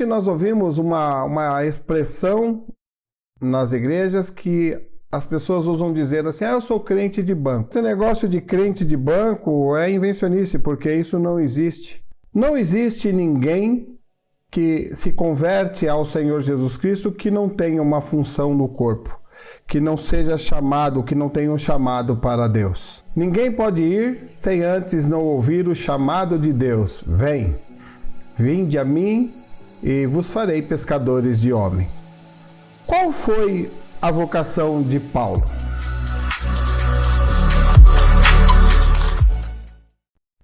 Nós ouvimos uma expressão nas igrejas que as pessoas usam dizer assim: eu sou crente de banco. Esse negócio de crente de banco é invencionice, porque isso não existe. Não existe ninguém que se converte ao Senhor Jesus Cristo que não tenha uma função no corpo, que não seja chamado, que não tenha um chamado para Deus. Ninguém pode ir sem antes não ouvir o chamado de Deus: vem, vinde a mim e vos farei pescadores de homem. Qual foi a vocação de Paulo?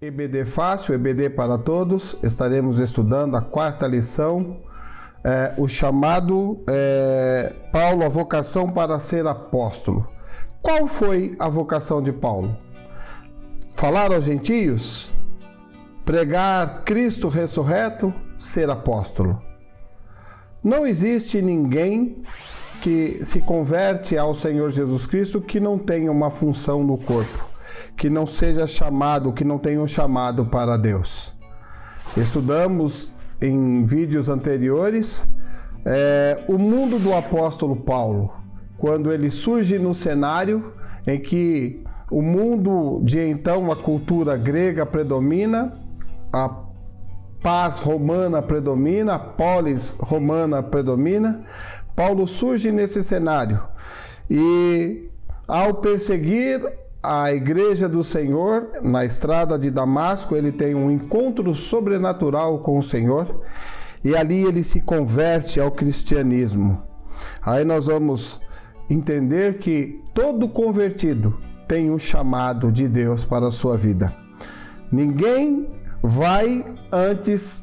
EBD fácil, EBD para todos. Estaremos estudando a quarta lição, o chamado Paulo, a vocação para ser apóstolo. Qual foi a vocação de Paulo? Falar aos gentios? Pregar Cristo ressurreto? Ser apóstolo? Não existe ninguém que se converte ao Senhor Jesus Cristo que não tenha uma função no corpo, que não seja chamado, que não tenha um chamado para Deus. Estudamos em vídeos anteriores o mundo do apóstolo Paulo, quando ele surge no cenário em que o mundo de então, a cultura grega predomina, a paz romana predomina, a polis romana predomina. Paulo surge nesse cenário e, ao perseguir a igreja do Senhor na estrada de Damasco, ele tem um encontro sobrenatural com o Senhor e ali ele se converte ao cristianismo. Aí nós vamos entender que todo convertido tem um chamado de Deus para a sua vida. Ninguém vai antes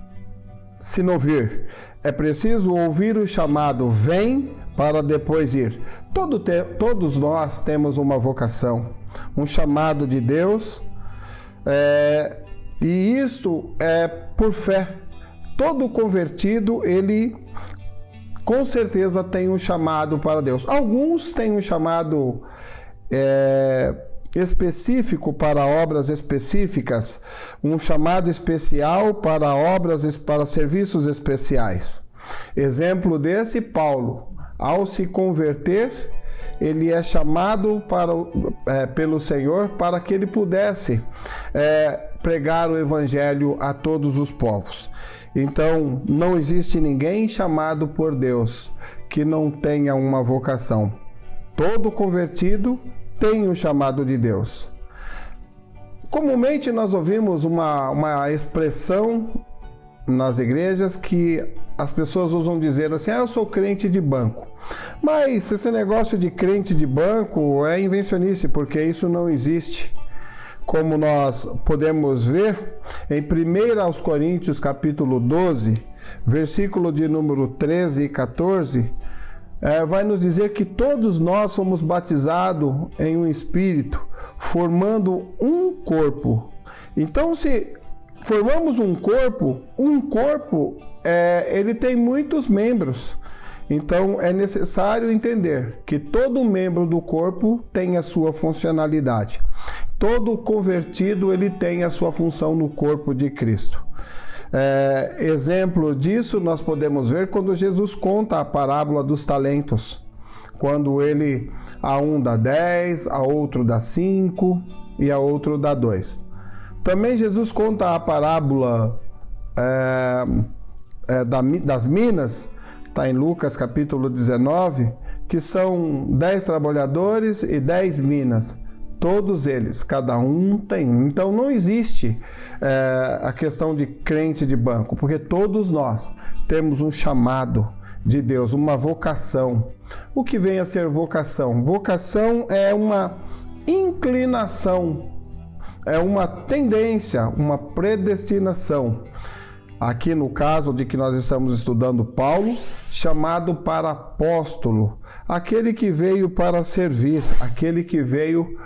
se não vir. É preciso ouvir o chamado, vem, para depois ir. Todos nós temos uma vocação, um chamado de Deus, e isto é por fé. Todo convertido, ele com certeza tem um chamado para Deus. Alguns têm um chamado específico para obras específicas, um chamado especial para obras, para serviços especiais. Exemplo desse, Paulo, ao se converter, ele é chamado pelo Senhor para que ele pudesse pregar o evangelho a todos os povos. Então, não existe ninguém chamado por Deus que não tenha uma vocação. Todo convertido tem um chamado de Deus. Comumente nós ouvimos uma expressão nas igrejas que as pessoas usam dizer assim: eu sou crente de banco. Mas esse negócio de crente de banco é invencionice, porque isso não existe. Como nós podemos ver em 1 Coríntios capítulo 12, versículo de número 13 e 14, vai nos dizer que todos nós somos batizados em um espírito, formando um corpo. Então, se formamos um corpo, ele tem muitos membros. Então, é necessário entender que todo membro do corpo tem a sua funcionalidade. Todo convertido, ele tem a sua função no corpo de Cristo. Exemplo disso nós podemos ver quando Jesus conta a parábola dos talentos, quando a um dá 10, a outro dá 5 e a outro dá 2. Também Jesus conta a parábola das minas, está em Lucas capítulo 19, que são 10 trabalhadores e 10 minas. Todos eles, cada um tem um. Então não existe a questão de crente de banco, porque todos nós temos um chamado de Deus, uma vocação. O que vem a ser vocação? Vocação é uma inclinação, é uma tendência, uma predestinação. Aqui no caso de que nós estamos estudando Paulo, chamado para apóstolo, aquele que veio para servir, aquele que veio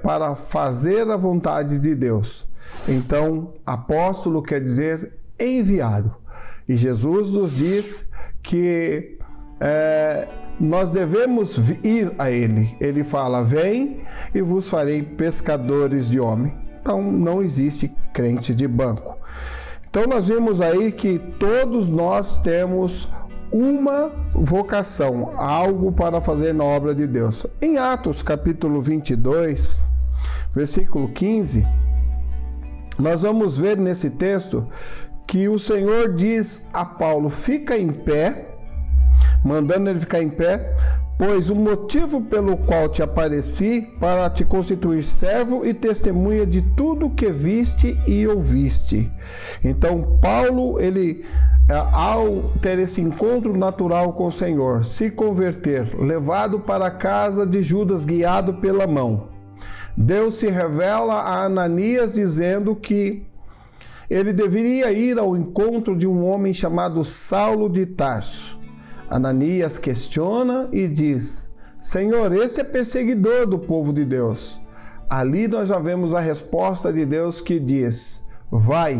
para fazer a vontade de Deus. Então, apóstolo quer dizer enviado. E Jesus nos diz que nós devemos ir a Ele. Ele fala: vem e vos farei pescadores de homem. Então, não existe crente de banco. Então nós vimos aí que todos nós temos uma vocação, algo para fazer na obra de Deus. Em Atos capítulo 22, versículo 15, nós vamos ver nesse texto que o Senhor diz a Paulo: fica em pé, mandando ele ficar em pé, pois o motivo pelo qual te apareci, para te constituir servo e testemunha de tudo que viste e ouviste. Então Paulo, ele, ao ter esse encontro natural com o Senhor, se converter, levado para a casa de Judas, guiado pela mão, Deus se revela a Ananias dizendo que ele deveria ir ao encontro de um homem chamado Saulo de Tarso. Ananias questiona e diz: Senhor, este é perseguidor do povo de Deus. Ali nós já vemos a resposta de Deus que diz: vai,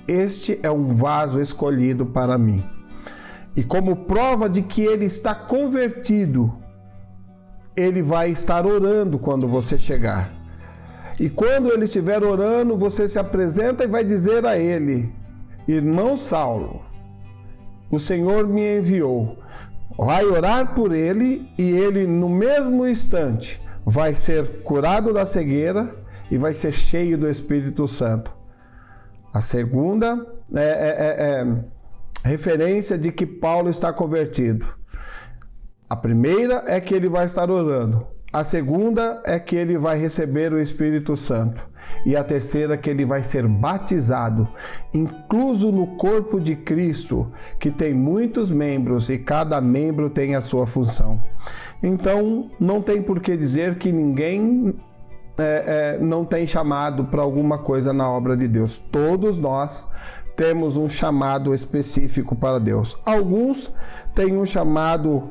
este é um vaso escolhido para mim. E como prova de que ele está convertido, ele vai estar orando quando você chegar. E quando ele estiver orando, você se apresenta e vai dizer a ele: irmão Saulo, o Senhor me enviou. Vai orar por ele e ele, no mesmo instante, vai ser curado da cegueira e vai ser cheio do Espírito Santo. A segunda referência de que Paulo está convertido. A primeira é que ele vai estar orando. A segunda é que ele vai receber o Espírito Santo. E a terceira é que ele vai ser batizado, incluso no corpo de Cristo, que tem muitos membros e cada membro tem a sua função. Então, não tem por que dizer que ninguém não tem chamado para alguma coisa na obra de Deus. Todos nós temos um chamado específico para Deus. Alguns têm um chamado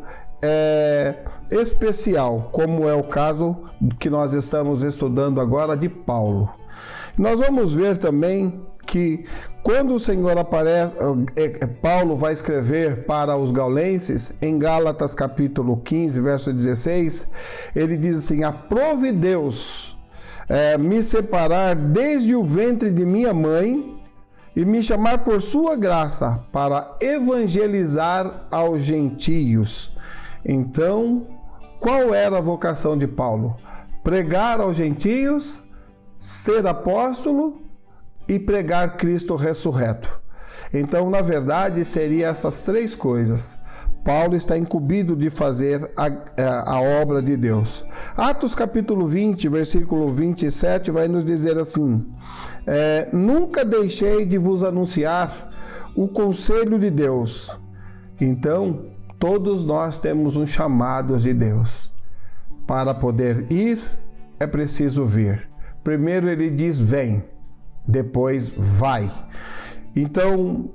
especial, como é o caso que nós estamos estudando agora de Paulo. Nós vamos ver também que quando o Senhor aparece, Paulo vai escrever para os gaulenses, em Gálatas capítulo 15, verso 16, ele diz assim: aprove Deus me separar desde o ventre de minha mãe e me chamar por sua graça para evangelizar aos gentios. Então, qual era a vocação de Paulo? Pregar aos gentios, ser apóstolo e pregar Cristo ressurreto. Então, na verdade, seria essas três coisas. Paulo está incumbido de fazer a obra de Deus. Atos capítulo 20, versículo 27, vai nos dizer assim: nunca deixei de vos anunciar o conselho de Deus. Então, todos nós temos um chamado de Deus. Para poder ir, é preciso vir. Primeiro ele diz vem, depois vai. Então,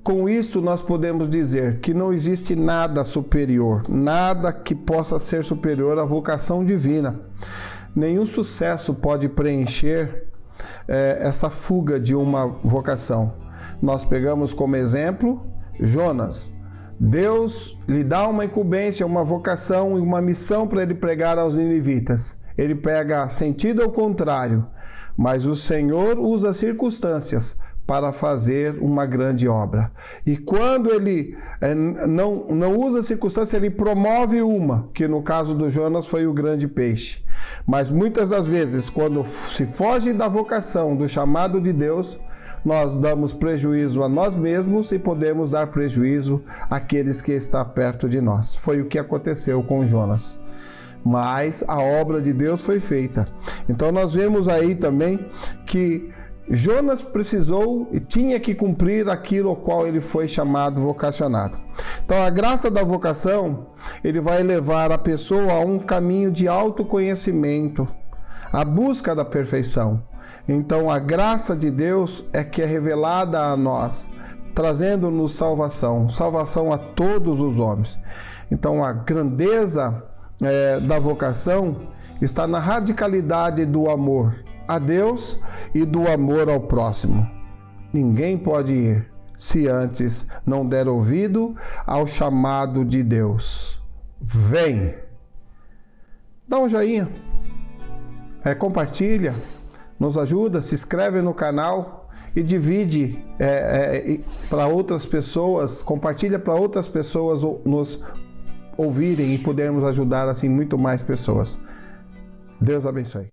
com isso nós podemos dizer que não existe nada superior, nada que possa ser superior à vocação divina. Nenhum sucesso pode preencher essa fuga de uma vocação. Nós pegamos como exemplo Jonas. Deus lhe dá uma incumbência, uma vocação e uma missão para ele pregar aos ninivitas. Ele pega sentido ao contrário, mas o Senhor usa circunstâncias para fazer uma grande obra. E quando ele não usa circunstância, ele promove uma, que no caso do Jonas foi o grande peixe. Mas muitas das vezes, quando se foge da vocação, do chamado de Deus, nós damos prejuízo a nós mesmos e podemos dar prejuízo àqueles que estão perto de nós. Foi o que aconteceu com Jonas. Mas a obra de Deus foi feita. Então nós vemos aí também que Jonas precisou e tinha que cumprir aquilo ao qual ele foi chamado, vocacionado. Então a graça da vocação, ele vai levar a pessoa a um caminho de autoconhecimento, a busca da perfeição. Então a graça de Deus é que é revelada a nós, trazendo-nos salvação a todos os homens. Então a grandeza da vocação está na radicalidade do amor a Deus e do amor ao próximo. Ninguém pode ir se antes não der ouvido ao chamado de Deus. Vem! Dá um joinha, compartilha, nos ajuda, se inscreve no canal e divide para outras pessoas, compartilha para outras pessoas nos ouvirem e podermos ajudar assim muito mais pessoas. Deus abençoe.